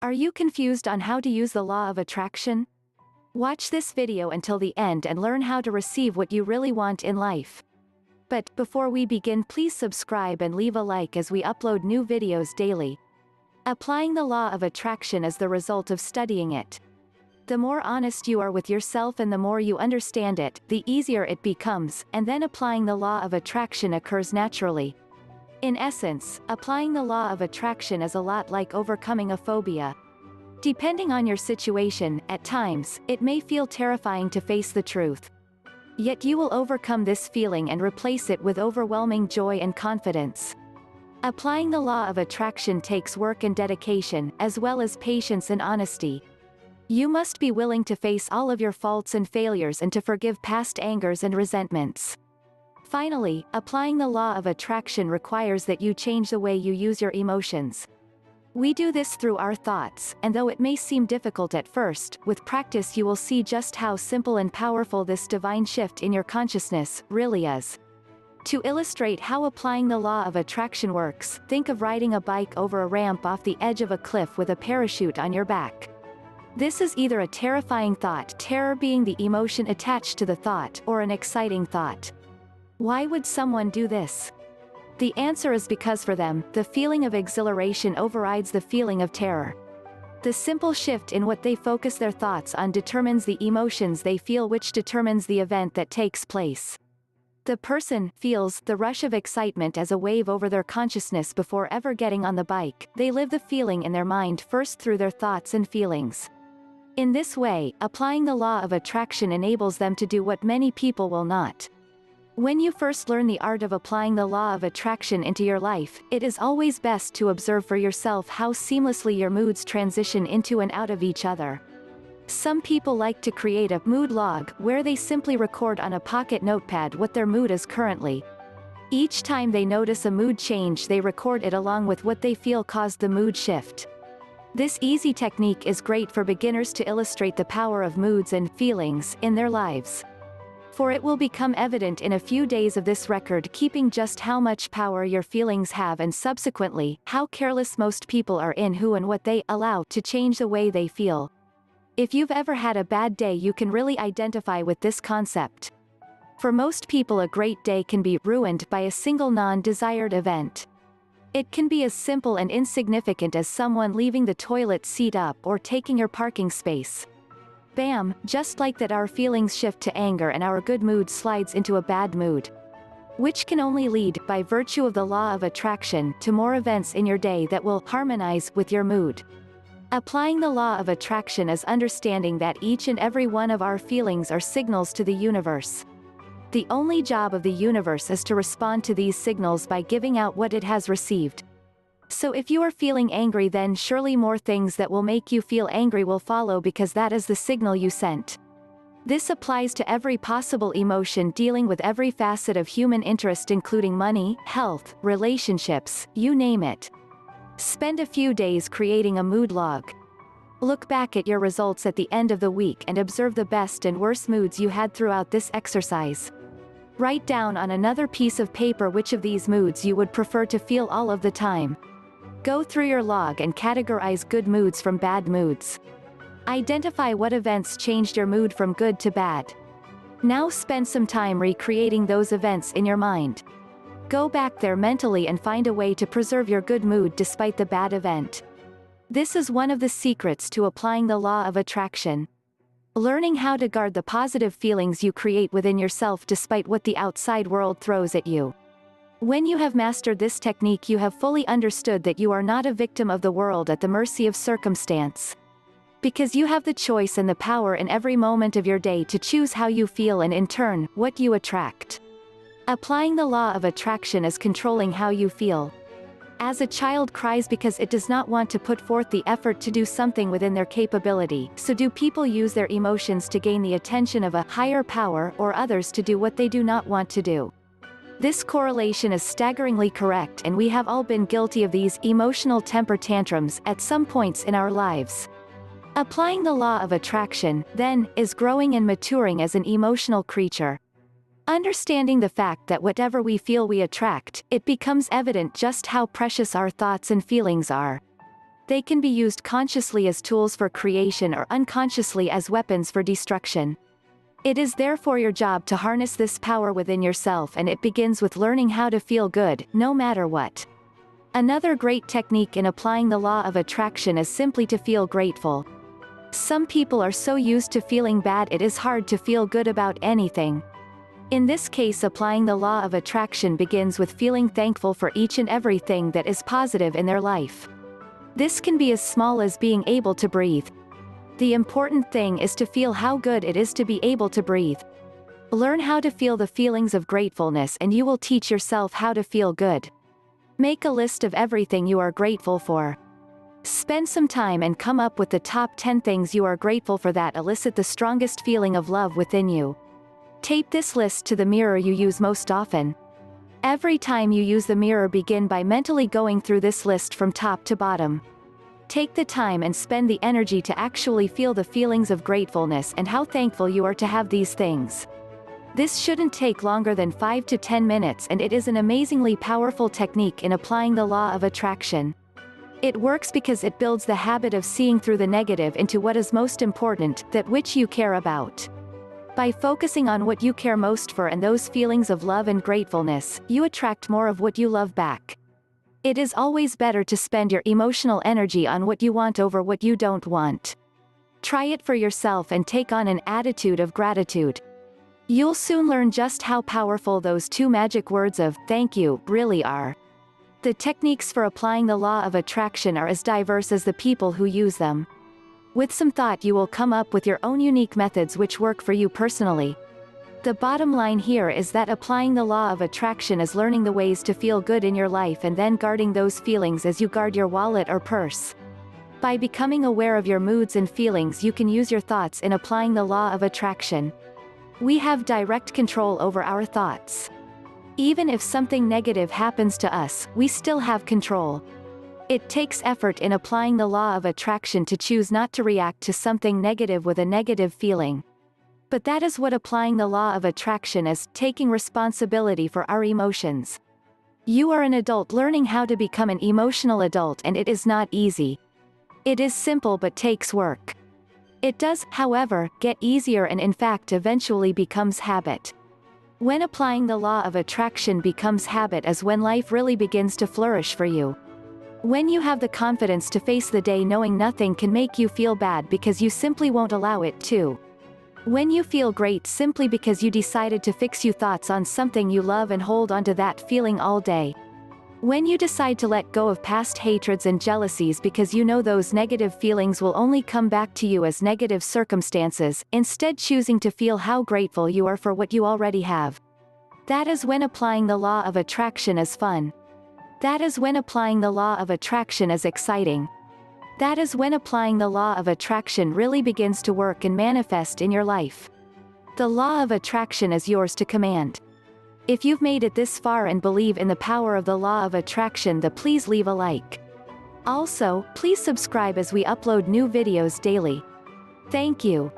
Are you confused on how to use the law of attraction? Watch this video until the end and learn how to receive what you really want in life. But, before we begin, please subscribe and leave a like as we upload new videos daily. Applying the law of attraction is the result of studying it. The more honest you are with yourself and the more you understand it, the easier it becomes, and then applying the law of attraction occurs naturally. In essence, applying the law of attraction is a lot like overcoming a phobia. Depending on your situation, at times, it may feel terrifying to face the truth. Yet you will overcome this feeling and replace it with overwhelming joy and confidence. Applying the law of attraction takes work and dedication, as well as patience and honesty. You must be willing to face all of your faults and failures and to forgive past angers and resentments. Finally, applying the law of attraction requires that you change the way you use your emotions. We do this through our thoughts, and though it may seem difficult at first, with practice you will see just how simple and powerful this divine shift in your consciousness really is. To illustrate how applying the law of attraction works, think of riding a bike over a ramp off the edge of a cliff with a parachute on your back. This is either a terrifying thought, terror being the emotion attached to the thought, or an exciting thought. Why would someone do this? The answer is because for them, the feeling of exhilaration overrides the feeling of terror. The simple shift in what they focus their thoughts on determines the emotions they feel, which determines the event that takes place. The person feels the rush of excitement as a wave over their consciousness before ever getting on the bike. They live the feeling in their mind first through their thoughts and feelings. In this way, applying the law of attraction enables them to do what many people will not. When you first learn the art of applying the law of attraction into your life, it is always best to observe for yourself how seamlessly your moods transition into and out of each other. Some people like to create a mood log, where they simply record on a pocket notepad what their mood is currently. Each time they notice a mood change, they record it along with what they feel caused the mood shift. This easy technique is great for beginners to illustrate the power of moods and feelings in their lives. For it will become evident in a few days of this record keeping just how much power your feelings have, and subsequently, how careless most people are in who and what they allow to change the way they feel. If you've ever had a bad day, you can really identify with this concept. For most people, a great day can be ruined by a single non-desired event. It can be as simple and insignificant as someone leaving the toilet seat up or taking your parking space. Bam, just like that, our feelings shift to anger and our good mood slides into a bad mood. Which can only lead, by virtue of the law of attraction, to more events in your day that will harmonize with your mood. Applying the law of attraction is understanding that each and every one of our feelings are signals to the universe. The only job of the universe is to respond to these signals by giving out what it has received. So if you are feeling angry, then surely more things that will make you feel angry will follow, because that is the signal you sent. This applies to every possible emotion, dealing with every facet of human interest, including money, health, relationships, you name it. Spend a few days creating a mood log. Look back at your results at the end of the week and observe the best and worst moods you had throughout this exercise. Write down on another piece of paper which of these moods you would prefer to feel all of the time. Go through your log and categorize good moods from bad moods. Identify what events changed your mood from good to bad. Now spend some time recreating those events in your mind. Go back there mentally and find a way to preserve your good mood despite the bad event. This is one of the secrets to applying the law of attraction. Learning how to guard the positive feelings you create within yourself despite what the outside world throws at you. When you have mastered this technique, you have fully understood that you are not a victim of the world at the mercy of circumstance. Because you have the choice and the power in every moment of your day to choose how you feel and, in turn, what you attract. Applying the law of attraction is controlling how you feel. As a child cries because it does not want to put forth the effort to do something within their capability, so do people use their emotions to gain the attention of a higher power or others to do what they do not want to do. This correlation is staggeringly correct, and we have all been guilty of these emotional temper tantrums at some points in our lives. Applying the law of attraction, then, is growing and maturing as an emotional creature. Understanding the fact that whatever we feel we attract, it becomes evident just how precious our thoughts and feelings are. They can be used consciously as tools for creation or unconsciously as weapons for destruction. It is therefore your job to harness this power within yourself, and it begins with learning how to feel good, no matter what. Another great technique in applying the law of attraction is simply to feel grateful. Some people are so used to feeling bad it is hard to feel good about anything. In this case, applying the law of attraction begins with feeling thankful for each and everything that is positive in their life. This can be as small as being able to breathe. The important thing is to feel how good it is to be able to breathe. Learn how to feel the feelings of gratefulness and you will teach yourself how to feel good. Make a list of everything you are grateful for. Spend some time and come up with the top 10 things you are grateful for that elicit the strongest feeling of love within you. Tape this list to the mirror you use most often. Every time you use the mirror, begin by mentally going through this list from top to bottom. Take the time and spend the energy to actually feel the feelings of gratefulness and how thankful you are to have these things. This shouldn't take longer than 5 to 10 minutes, and it is an amazingly powerful technique in applying the law of attraction. It works because it builds the habit of seeing through the negative into what is most important, that which you care about. By focusing on what you care most for and those feelings of love and gratefulness, you attract more of what you love back. It is always better to spend your emotional energy on what you want over what you don't want. Try it for yourself and take on an attitude of gratitude. You'll soon learn just how powerful those two magic words of thank you really are. The techniques for applying the law of attraction are as diverse as the people who use them. With some thought, you will come up with your own unique methods which work for you personally. The bottom line here is that applying the law of attraction is learning the ways to feel good in your life and then guarding those feelings as you guard your wallet or purse. By becoming aware of your moods and feelings, you can use your thoughts in applying the law of attraction. We have direct control over our thoughts. Even if something negative happens to us, we still have control. It takes effort in applying the law of attraction to choose not to react to something negative with a negative feeling. But that is what applying the law of attraction is, taking responsibility for our emotions. You are an adult learning how to become an emotional adult, and it is not easy. It is simple but takes work. It does, however, get easier and in fact eventually becomes habit. When applying the law of attraction becomes habit is when life really begins to flourish for you. When you have the confidence to face the day knowing nothing can make you feel bad because you simply won't allow it to. When you feel great simply because you decided to fix your thoughts on something you love and hold onto that feeling all day. When you decide to let go of past hatreds and jealousies because you know those negative feelings will only come back to you as negative circumstances, instead choosing to feel how grateful you are for what you already have. That is when applying the law of attraction is fun. That is when applying the law of attraction is exciting. That is when applying the law of attraction really begins to work and manifest in your life. The law of attraction is yours to command. If you've made it this far and believe in the power of the law of attraction, then please leave a like. Also, please subscribe as we upload new videos daily. Thank you.